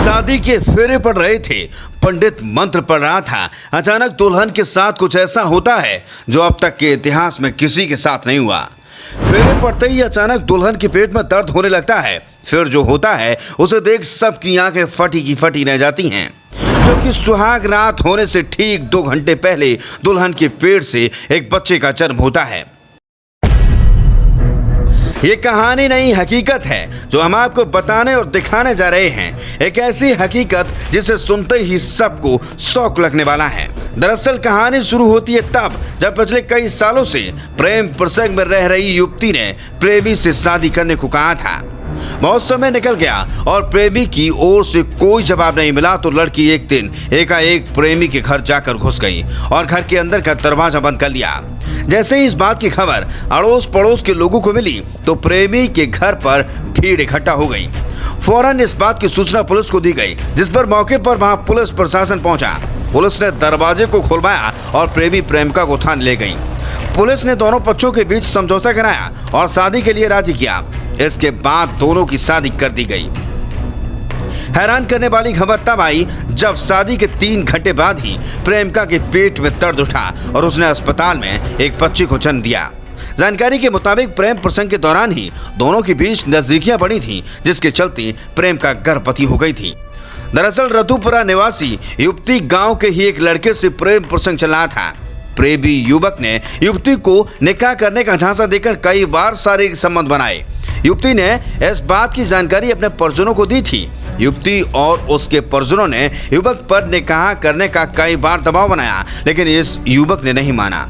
शादी के फेरे पड़ रहे थे, पंडित मंत्र पढ़ रहा था। अचानक दुल्हन के साथ कुछ ऐसा होता है जो अब तक के इतिहास में किसी के साथ नहीं हुआ। फेरे पड़ते ही अचानक दुल्हन के पेट में दर्द होने लगता है। फिर जो होता है उसे देख सबकी आंखें फटी की फटी रह जाती हैं, क्योंकि सुहाग रात होने से ठीक 2 घंटे पहले दुल्हन के पेट से एक बच्चे का जन्म होता है। ये कहानी नहीं, हकीकत है जो हम आपको बताने और दिखाने जा रहे हैं। एक ऐसी हकीकत जिसे सुनते ही सबको शौक लगने वाला है। दरअसल कहानी शुरू होती है तब जब पिछले कई सालों से प्रेम प्रसंग में रह रही युवती ने प्रेमी से शादी करने को कहा था। बहुत समय निकल गया और प्रेमी की ओर से कोई जवाब नहीं मिला तो लड़की एक दिन एकाएक प्रेमी के घर जाकर घुस गई और घर के अंदर का दरवाजा बंद कर लिया। जैसे ही इस बात की खबर अड़ोस पड़ोस के लोगों को मिली तो प्रेमी के घर पर भीड़ इकट्ठा हो गई। फौरन इस बात की सूचना पुलिस को दी गई, जिस पर मौके पर वहां पुलिस प्रशासन पहुंचा। पुलिस ने दरवाजे को खुलवाया और प्रेमी प्रेमिका को थाने ले गई। पुलिस ने दोनों पक्षों के बीच समझौता कराया और शादी के लिए राजी किया। इसके बाद दोनों की शादी कर दी गई। हैरान करने वाली खबर तब आई जब शादी के 3 घंटे बाद ही प्रेमिका के पेट में दर्द उठा और उसने अस्पताल में एक बच्चे को जन्म दिया। जानकारी के मुताबिक प्रेम प्रसंग के दौरान ही दोनों के बीच नजदीकियां बढ़ी थीं, जिसके चलते प्रेमिका गर्भवती हो गई थी। दरअसल रतुपुरा निवासी युवती गांव के ही एक लड़के से प्रेम प्रसंग चल रहा था। प्रेमी युवक ने युवती को निकाह करने का झांसा देकर कई बार शारीरिक संबंध बनाए। युवती ने इस बात की जानकारी अपने परिजनों को दी थी। युवती और उसके परिजनों ने युवक पर निकाह करने का कई बार दबाव बनाया, लेकिन इस युवक ने नहीं माना।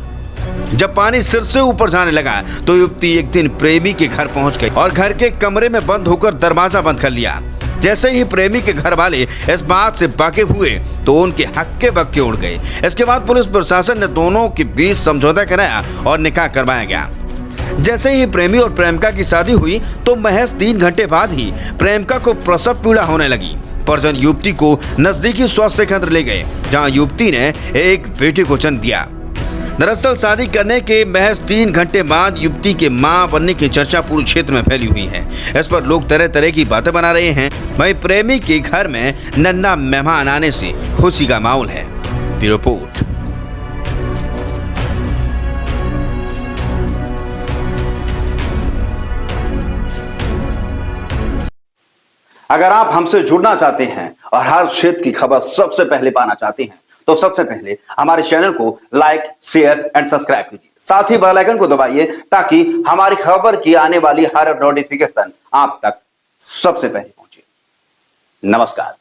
जब पानी सिर से ऊपर जाने लगा तो युवती एक दिन प्रेमी के घर पहुंच गई और घर के कमरे में बंद होकर दरवाजा बंद कर लिया। जैसे ही प्रेमी के घर वाले इस बात से वाकिफ हुए तो उनके हक्के बक्के उड़ गए। इसके बाद पुलिस प्रशासन ने दोनों के बीच समझौता कराया और निकाह करवाया गया। जैसे ही प्रेमी और प्रेमिका की शादी हुई तो महज 3 घंटे बाद ही प्रेमिका को प्रसव पीड़ा होने लगी। परिजन युवती को नजदीकी स्वास्थ्य केंद्र ले गए, जहां युवती ने एक बेटे को जन्म दिया। दरअसल शादी करने के महज 3 घंटे बाद युवती के मां बनने की चर्चा पूरे क्षेत्र में फैली हुई है। इस पर लोग तरह तरह की बातें बना रहे हैं। वहीं प्रेमी के घर में नन्हा मेहमान आने से खुशी का माहौल है। Bureau report. अगर आप हमसे जुड़ना चाहते हैं और हर क्षेत्र की खबर सबसे पहले पाना चाहते हैं तो सबसे पहले हमारे चैनल को लाइक, शेयर एंड सब्सक्राइब कीजिए। साथ ही बेल आइकन को दबाइए ताकि हमारी खबर की आने वाली हर नोटिफिकेशन आप तक सबसे पहले पहुंचे। नमस्कार।